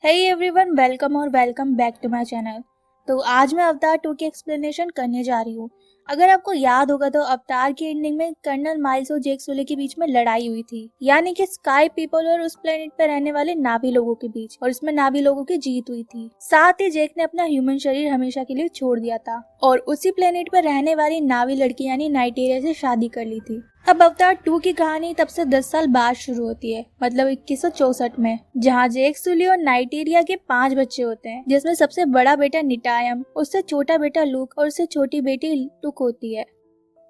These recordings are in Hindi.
हे एवरीवन, वेलकम और welcome back to my channel. तो आज मैं अवतार 2 की एक्सप्लेनेशन करने जा रही हूँ। अगर आपको याद होगा तो अवतार की एंडिंग में कर्नल माइल्स और जेक सुले के बीच में लड़ाई हुई थी, यानी कि स्काई पीपल और उस प्लेनेट पर रहने वाले नावी लोगों के बीच, और इसमें नावी लोगों की जीत हुई थी। साथ ही जेक ने अपना ह्यूमन शरीर हमेशा के लिए छोड़ दिया था और उसी प्लेनेट पर रहने वाली नावी लड़की यानी नाइटेरिया से शादी कर ली थी। अब अवतार 2 की कहानी तब से 10 साल बाद शुरू होती है, मतलब 2164 में, जहाँ जेक सुली और नाइटेरिया के 5 बच्चे होते हैं, जिसमें सबसे बड़ा बेटा निटायम, उससे छोटा बेटा लूक और उससे छोटी बेटी टुक होती है।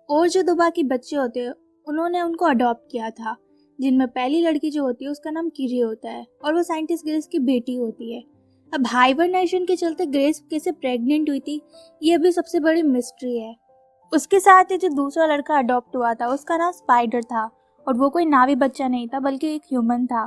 और जो 2 बाकी बच्चे होते हैं उन्होंने उनको अडॉप्ट किया था, जिनमें पहली लड़की जो होती है उसका नाम किरी होता है और वो साइंटिस्ट ग्रेस की बेटी होती है। अब हाइबरनेशन के चलते ग्रेस कैसे प्रेग्नेंट हुई थी ये भी सबसे बड़ी मिस्ट्री है। उसके साथ ही जो दूसरा लड़का अडॉप्ट हुआ था उसका नाम स्पाइडर था, और वो कोई नावी बच्चा नहीं था बल्कि एक ह्यूमन था,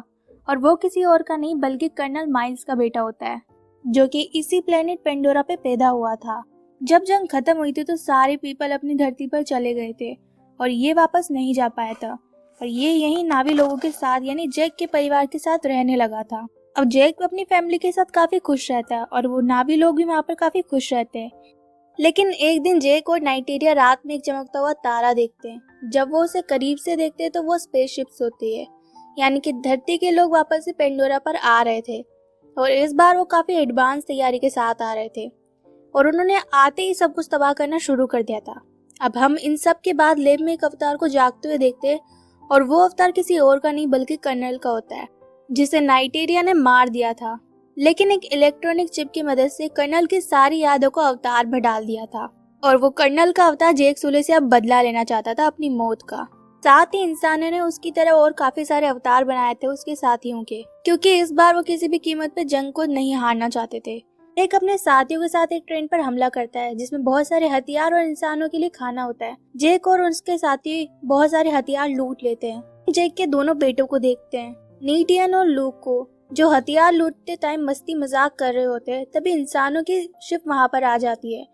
और वो किसी और का नहीं बल्कि कर्नल माइल्स का बेटा होता है, जो कि इसी प्लेनेट पेंडोरा पे पैदा हुआ था। जब जंग खत्म हुई थी तो सारे पीपल अपनी धरती पर चले गए थे और ये वापस नहीं जा पाया था, और ये यही नावी लोगों के साथ यानी जेक के परिवार के साथ रहने लगा था। अब जेक अपनी फैमिली के साथ काफी खुश रहता है और वो नावी लोग भी वहाँ पर काफी खुश रहते हैं। लेकिन एक दिन जेक और नाइटेरिया रात में एक चमकता हुआ तारा देखते हैं। जब वो उसे करीब से देखते हैं तो वो स्पेसशिप्स होती है, यानी कि धरती के लोग वापस से पेंडोरा पर आ रहे थे, और इस बार वो काफी एडवांस तैयारी के साथ आ रहे थे और उन्होंने आते ही सब कुछ तबाह करना शुरू कर दिया था। अब हम इन सब के बाद लेब में एक अवतार को जागते हुए देखते हैं, और वो अवतार किसी और का नहीं बल्कि कर्नल का होता है, जिसे नाइटेरिया ने मार दिया था। लेकिन एक इलेक्ट्रॉनिक चिप की मदद से कर्नल की सारी यादों को अवतार में डाल दिया था, और वो कर्नल का अवतार जेक सुले से अब बदला लेना चाहता था अपनी मौत का। साथ ही इंसानों ने उसकी तरह और काफी सारे अवतार बनाए थे उसके साथियों के, क्योंकि इस बार वो किसी भी कीमत पे जंग को नहीं हारना चाहते थे। एक अपने साथियों के साथ एक ट्रेन पर हमला करता है जिसमें बहुत सारे हथियार और इंसानों के लिए खाना होता है। जेक और उसके साथी बहुत सारे हथियार लूट लेते हैं। जेक के दोनों बेटों को देखते हैं, नीटियन और लूक को, जो हथियार लूटते टाइम मस्ती मजाक कर रहे होते हैं। तभी इंसानों की शिप वहां पर आ जाती है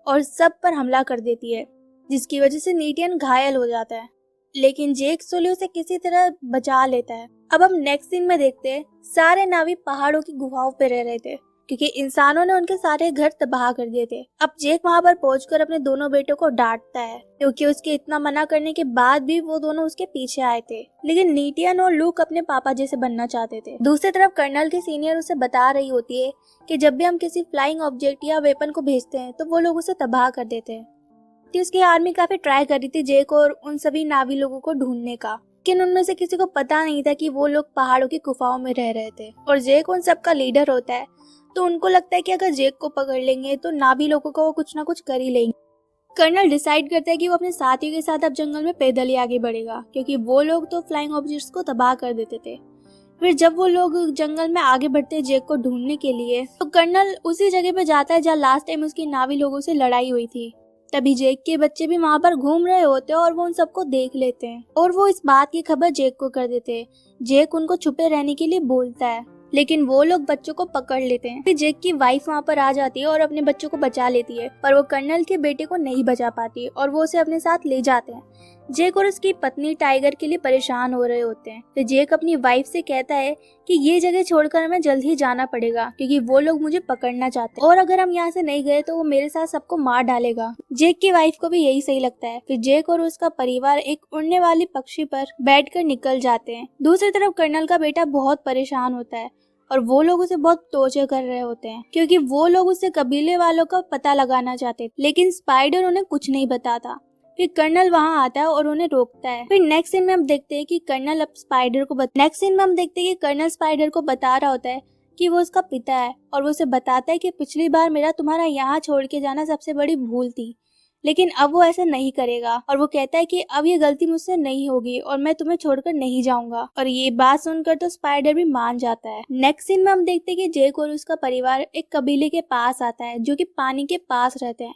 और सब पर हमला कर देती है, जिसकी वजह से नीटियन घायल हो जाता है, लेकिन जेक सुली उसे किसी तरह बचा लेता है। अब हम नेक्स्ट सीन में देखते हैं, सारे नावी पहाड़ों की गुफाओं पे रह रहे थे क्योंकि इंसानों ने उनके सारे घर तबाह कर दिए थे। अब जेक वहां पर पहुंचकर अपने दोनों बेटों को डांटता है, क्योंकि उसके इतना मना करने के बाद भी वो दोनों उसके पीछे आए थे। लेकिन नीटियन और लूक अपने पापा जैसे बनना चाहते थे। दूसरी तरफ कर्नल की सीनियर उसे बता रही होती है कि जब भी हम किसी फ्लाइंग ऑब्जेक्ट या वेपन को भेजते हैं तो वो लोग उसे तबाह कर देते हैं। उसकी आर्मी काफी ट्राई कर रही थी जेक और उन सभी नावी लोगों को ढूंढने का, लेकिन उनमें से किसी को पता नहीं था कि वो लोग पहाड़ों की गुफाओं में रह रहे थे, और जेक उन सबका लीडर होता है। तो उनको लगता है कि अगर जेक को पकड़ लेंगे तो नावी लोगों को वो कुछ ना कुछ कर ही लेंगे। कर्नल डिसाइड करता है कि वो अपने साथियों के साथ अब जंगल में पैदल ही आगे बढ़ेगा, क्योंकि वो लोग तो फ्लाइंग ऑब्जेक्ट्स को तबाह कर देते थे। फिर जब वो लोग जंगल में आगे बढ़ते हैं जेक को ढूंढने के लिए, तो कर्नल उसी जगह पे जाता है जहाँ लास्ट टाइम उसकी नावी लोगों से लड़ाई हुई थी। तभी जेक के बच्चे भी वहाँ पर घूम रहे होते हैं और वो उन सबको देख लेते हैं, और वो इस बात की खबर जेक को कर देते हैं। जेक उनको छुपे रहने के लिए बोलता है, लेकिन वो लोग बच्चों को पकड़ लेते हैं। फिर जेक की वाइफ वहाँ पर आ जाती है और अपने बच्चों को बचा लेती है, पर वो कर्नल के बेटे को नहीं बचा पाती और वो उसे अपने साथ ले जाते हैं। जेक और उसकी पत्नी टाइगर के लिए परेशान हो रहे होते हैं। फिर जेक अपनी वाइफ से कहता है कि ये जगह छोड़कर हमें जल्द ही जाना पड़ेगा, क्योंकि वो लोग मुझे पकड़ना चाहते हैं और अगर हम यहाँ से नहीं गए तो वो मेरे साथ सबको मार डालेगा। जेक की वाइफ को भी यही सही लगता है। फिर जेक और उसका परिवार एक उड़ने वाली पक्षी पर बैठकर निकल जाते हैं। दूसरी तरफ कर्नल का बेटा बहुत परेशान होता है और वो लोग उसे बहुत टॉर्चर कर रहे होते हैं, क्योंकि वो लोग उससे कबीले वालों का पता लगाना चाहते हैं, लेकिन स्पाइडर उन्हें कुछ नहीं बताता। फिर कर्नल वहां आता है और उन्हें रोकता है। फिर नेक्स्ट सीन में हम देखते हैं कि कर्नल स्पाइडर को बता रहा होता है कि वो उसका पिता है, और वो उसे बताता है कि पिछली बार मेरा तुम्हारा यहाँ छोड़ के जाना सबसे बड़ी भूल थी, लेकिन अब वो ऐसा नहीं करेगा। और वो कहता है कि अब ये गलती मुझसे नहीं होगी और मैं तुम्हें छोड़कर नहीं जाऊंगा। और ये बात सुनकर तो स्पाइडर भी मान जाता है। नेक्स्ट सीन में हम देखते हैं कि जेक और उसका परिवार एक कबीले के पास आता है जो कि पानी के पास रहते हैं।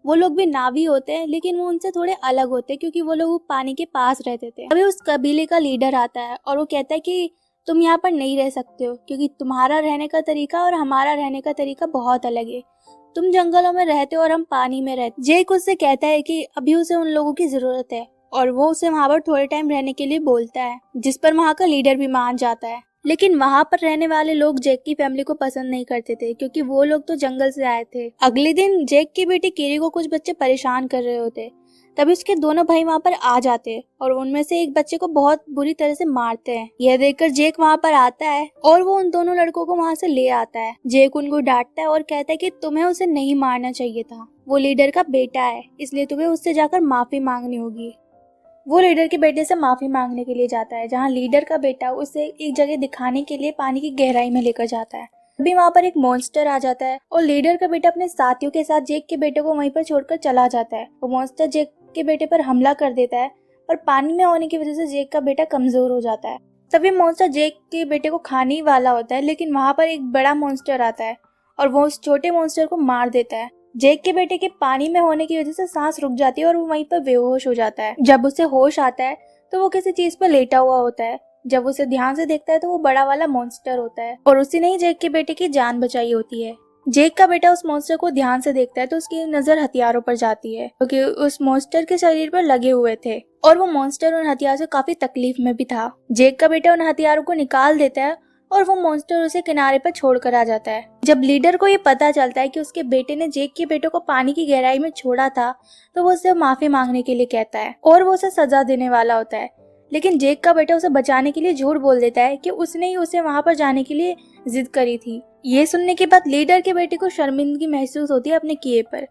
वो लोग भी नावी होते हैं, लेकिन वो उनसे थोड़े अलग होते हैं क्योंकि वो लोग पानी के पास रहते थे। अभी उस कबीले का लीडर आता है और वो कहता है कि तुम यहाँ पर नहीं रह सकते हो, क्योंकि तुम्हारा रहने का तरीका और हमारा रहने का तरीका बहुत अलग है। तुम जंगलों में रहते हो और हम पानी में रहते। जेक उससे कहता है कि अभी उसे उन लोगों की जरूरत है, और वो उसे वहाँ पर थोड़े टाइम रहने के लिए बोलता है, जिस पर वहाँ का लीडर भी मान जाता है। लेकिन वहां पर रहने वाले लोग जेक की फैमिली को पसंद नहीं करते थे, क्योंकि वो लोग तो जंगल से आए थे। अगले दिन जेक की बेटी किरी को कुछ बच्चे परेशान कर रहे होते, तभी उसके दोनों भाई वहां पर आ जाते और उनमें से एक बच्चे को बहुत बुरी तरह से मारते हैं। यह देखकर जेक वहां पर आता है और वो उन दोनों लड़कों को वहां से ले आता है। जेक उनको डांटता है और कहता है कि तुम्हें उसे नहीं मारना चाहिए था, वो लीडर का बेटा है, इसलिए तुम्हें उससे जाकर माफी मांगनी होगी। वो लीडर के बेटे से माफी मांगने के लिए जाता है, जहाँ लीडर का बेटा उसे एक जगह दिखाने के लिए पानी की गहराई में लेकर जाता है। अभी वहाँ पर एक मॉन्स्टर आ जाता है और लीडर का बेटा अपने साथियों के साथ जेक के बेटे को वहीं पर छोड़कर चला जाता है। वो मॉन्स्टर जेक के बेटे पर हमला कर देता है, पर पानी में होने की वजह से जेक का बेटा कमजोर हो जाता है। तभी मॉन्स्टर जेक के बेटे को खाने ही वाला होता है, लेकिन वहाँ पर एक बड़ा मॉन्स्टर आता है और वो उस छोटे मॉन्स्टर को मार देता है। जेक के बेटे के पानी में होने की वजह से सांस रुक जाती है और वो वहीं पर बेहोश हो जाता है। जब उसे होश आता है तो वो किसी चीज पर लेटा हुआ होता है। जब उसे ध्यान से देखता है तो वो बड़ा वाला मॉन्स्टर होता है और उसी ने ही जेक के बेटे की जान बचाई होती है। जेक का बेटा उस मॉन्स्टर को ध्यान से देखता है तो उसकी नजर हथियारों पर जाती है, क्योंकि उस मॉन्स्टर के शरीर पर लगे हुए थे और वो मॉन्स्टर उन हथियारों से काफी तकलीफ में भी था। जेक का बेटा उन हथियारों को निकाल देता है और वो मॉन्स्टर उसे किनारे पर छोड़कर आ जाता है। जब लीडर को ये पता चलता है कि उसके बेटे ने जेक के बेटे को पानी की गहराई में छोड़ा था, तो वो उससे माफी मांगने के लिए कहता है और वो उसे सजा देने वाला होता है। लेकिन जेक का बेटा उसे बचाने के लिए झूठ बोल देता है कि उसने ही उसे वहां पर जाने के लिए जिद करी थी। ये सुनने के बाद लीडर के बेटे को शर्मिंदगी महसूस होती है अपने किए पर।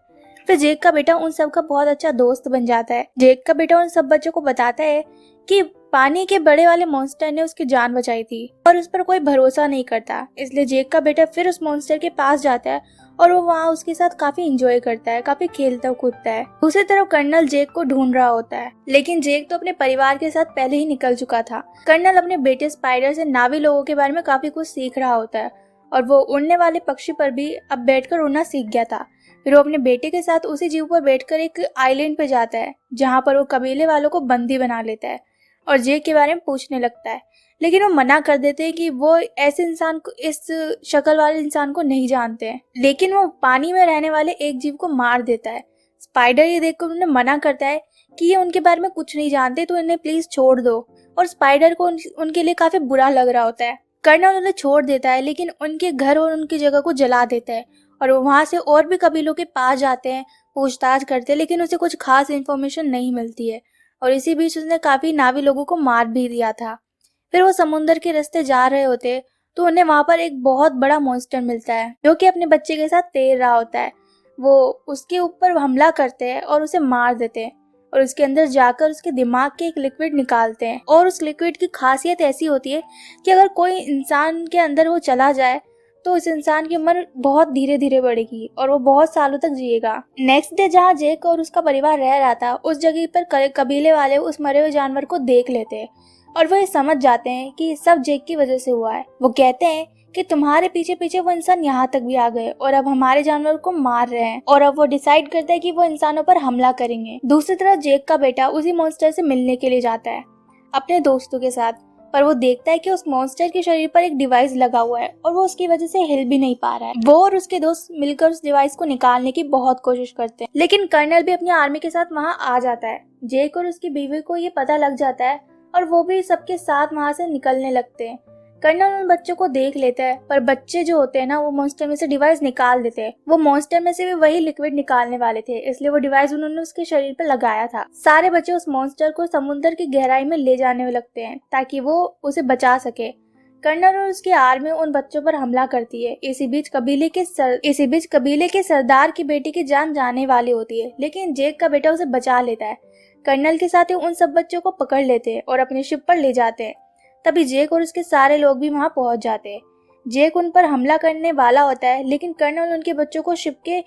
फिर जेक का बेटा उन सब का बहुत अच्छा दोस्त बन जाता है। जेक का बेटा उन सब बच्चों को बताता है कि पानी के बड़े वाले मॉन्स्टर ने उसकी जान बचाई थी और उस पर कोई भरोसा नहीं करता, इसलिए जेक का बेटा फिर उस मॉन्स्टर के पास जाता है और वो वहाँ उसके साथ काफी एंजॉय करता है, काफी खेलता कूदता है। दूसरी तरफ कर्नल जेक को ढूंढ रहा होता है, लेकिन जेक तो अपने परिवार के साथ पहले ही निकल चुका था। कर्नल अपने बेटे स्पाइडर से नावी लोगों के बारे में काफी कुछ सीख रहा होता है और वो उड़ने वाले पक्षी पर भी अब बैठकर उड़ना सीख गया था। फिर वो अपने बेटे के साथ उसी जीव पर बैठकर एक आइलैंड पे जाता है, जहाँ पर वो कबीले वालों को बंदी बना लेता है और जेक के बारे में पूछने लगता है, लेकिन वो मना कर देते हैं कि वो ऐसे इंसान को, इस शक्ल वाले इंसान को नहीं जानते हैं। लेकिन वो पानी में रहने वाले एक जीव को मार देता है। स्पाइडर ये देखकर उन्हें मना करता है कि ये उनके बारे में कुछ नहीं जानते, तो इन्हें प्लीज छोड़ दो। और स्पाइडर को उनके लिए काफी बुरा लग रहा होता है। कर्नल उन्हें छोड़ देता है, लेकिन उनके घर और उनकी जगह को जला देता है और वो वहां से और भी कबीलों के पास जाते हैं, पूछताछ करते हैं, लेकिन उसे कुछ खास इन्फॉर्मेशन नहीं मिलती है और इसी बीच उसने काफी नावी लोगों को मार भी दिया था। फिर वो समुद्र के रास्ते जा रहे होते तो उन्हें वहां पर एक बहुत बड़ा मॉन्स्टर मिलता है, जो कि अपने बच्चे के साथ तैर रहा होता है। वो उसके ऊपर हमला करते हैं और उसे मार देते हैं और उसके अंदर जाकर उसके दिमाग के एक लिक्विड निकालते हैं। और उस लिक्विड की खासियत ऐसी होती है कि अगर कोई इंसान के अंदर वो चला जाए तो उस इंसान की उम्र बहुत धीरे धीरे बढ़ेगी और वो बहुत सालों तक जिएगा। नेक्स्ट डे जहाँ जेक और उसका परिवार रह रहा था, उस जगह पर कबीले वाले उस मरे हुए जानवर को देख लेते हैं और वो ये समझ जाते हैं कि सब जेक की वजह से हुआ है। वो कहते हैं कि तुम्हारे पीछे पीछे वो इंसान यहाँ तक भी आ गए और अब हमारे जानवर को मार रहे हैं, और अब वो डिसाइड करता है कि वो इंसानों पर हमला करेंगे। दूसरी तरफ जेक का बेटा उसी मॉन्स्टर से मिलने के लिए जाता है अपने दोस्तों के साथ, पर वो देखता है कि उस मॉन्स्टर के शरीर पर एक डिवाइस लगा हुआ है और वो उसकी वजह से हिल भी नहीं पा रहा है। वो और उसके दोस्त मिलकर उस डिवाइस को निकालने की बहुत कोशिश करते हैं, लेकिन कर्नल भी अपनी आर्मी के साथ वहाँ आ जाता है। जेक और उसकी बीवी को ये पता लग जाता है और वो भी सबके साथ वहाँ से निकलने लगते हैं। कर्नल उन बच्चों को देख लेता है, पर बच्चे जो होते हैं ना, वो मॉन्स्टर में से डिवाइस निकाल देते हैं। वो मॉन्स्टर में से भी वही लिक्विड निकालने वाले थे, इसलिए वो डिवाइस उन्होंने उसके शरीर पर लगाया था। सारे बच्चे उस मॉन्स्टर को समुद्र की गहराई में ले जाने में लगते हैं ताकि वो उसे बचा सके। कर्नल और उसकी आर्मी उन बच्चों पर हमला करती है। इसी बीच कबीले के सरदार की बेटी की जान जाने वाली होती है, लेकिन जेक का बेटा उसे बचा लेता है। कर्नल के साथ ही उन सब बच्चों को पकड़ लेते हैं और अपनी शिप पर ले जाते हैं। तभी जेक और उसके सारे लोग भी वहां पहुंच जाते हैं। जेक उन पर हमला करने वाला होता है, लेकिन कर्नल उनके बच्चों को शिप के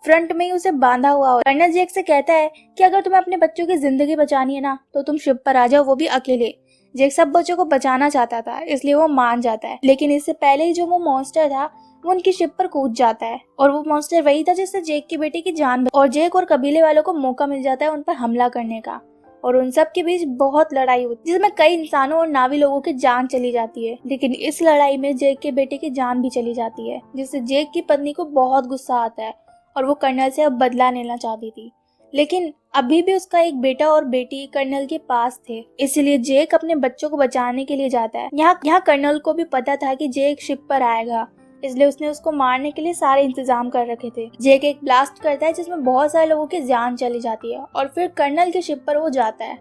फ्रंट में ही उसे बांधा हुआ होता है। कर्नल जेक से कहता है कि अगर तुम्हें अपने बच्चों की जिंदगी बचानी है ना, तो तुम शिप पर आ जाओ, वो भी अकेले। जेक सब बच्चों को बचाना चाहता था, इसलिए वो मान जाता है, लेकिन इससे पहले ही जो वो मॉन्स्टर था वो उनकी शिप पर कूद जाता है और वो मॉन्स्टर वही था जिससे जेक की बेटी की जान और जेक और कबीले वालों को मौका मिल जाता है उन पर हमला करने का। और उन सब के बीच बहुत लड़ाई होती है, जिसमें कई इंसानों और नावी लोगों की जान चली जाती है। लेकिन इस लड़ाई में जेक के बेटे की जान भी चली जाती है, जिससे जेक की पत्नी को बहुत गुस्सा आता है और वो कर्नल से अब बदला लेना चाहती थी। लेकिन अभी भी उसका एक बेटा और बेटी कर्नल के पास थे, इसलिए जेक अपने बच्चों को बचाने के लिए जाता है। यहाँ कर्नल को भी पता था कि जेक शिप पर आएगा, इसलिए उसने उसको मारने के लिए सारे इंतजाम कर रखे थे। जेक एक ब्लास्ट करता है जिसमें बहुत सारे लोगों की जान चली जाती है और फिर कर्नल के शिप पर वो जाता है।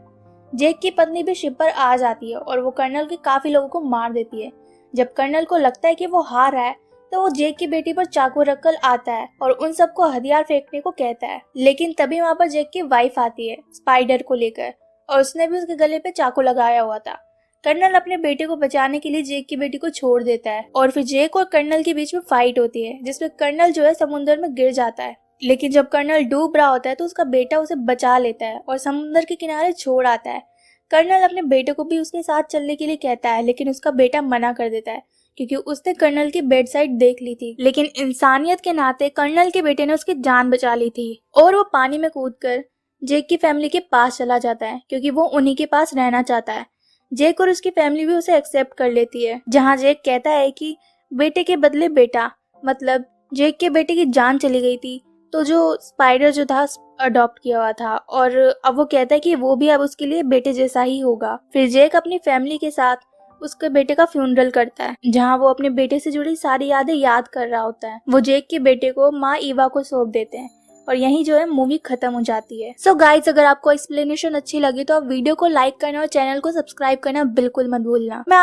जेक की पत्नी भी शिप पर आ जाती है और वो कर्नल के काफी लोगों को मार देती है। जब कर्नल को लगता है कि वो हार रहा है तो वो जेक की बेटी पर चाकू रखकर आता है और उन सबको हथियार फेंकने को कहता है। लेकिन तभी वहाँ पर जेक की वाइफ आती है स्पाइडर को लेकर, और उसने भी उसके गले पे चाकू लगाया हुआ था। कर्नल अपने बेटे को बचाने के लिए जेक की बेटी को छोड़ देता है और फिर जेक और कर्नल के बीच में फाइट होती है, जिसमें कर्नल जो है समुद्र में गिर जाता है। लेकिन जब कर्नल डूब रहा होता है तो उसका बेटा उसे बचा लेता है और समुद्र के किनारे छोड़ आता है। कर्नल अपने बेटे को भी उसके साथ चलने के लिए कहता है, लेकिन उसका बेटा मना कर देता है क्योंकि उसने कर्नल की बेड साइड देख ली थी। लेकिन इंसानियत के नाते कर्नल के बेटे ने उसकी जान बचा ली थी और वो पानी में कूदकर जेक की फैमिली के पास चला जाता है क्योंकि वो उन्हीं के पास रहना चाहता है। जेक और उसकी फैमिली भी उसे एक्सेप्ट कर लेती है, जहाँ जेक कहता है कि बेटे के बदले बेटा, मतलब जेक के बेटे की जान चली गई थी तो जो स्पाइडर जो था अडॉप्ट किया हुआ था, और अब वो कहता है कि वो भी अब उसके लिए बेटे जैसा ही होगा। फिर जेक अपनी फैमिली के साथ उसके बेटे का फ्यूनरल करता है, जहाँ वो अपने बेटे से जुड़ी सारी यादें याद कर रहा होता है। वो जेक के बेटे को माँ ईवा को सौंप देते हैं और यही जो है मूवी खत्म हो जाती है। सो गाइस, अगर आपको एक्सप्लेनेशन अच्छी लगी तो आप वीडियो को लाइक करना और चैनल को सब्सक्राइब करना बिल्कुल मत भूलना। मैं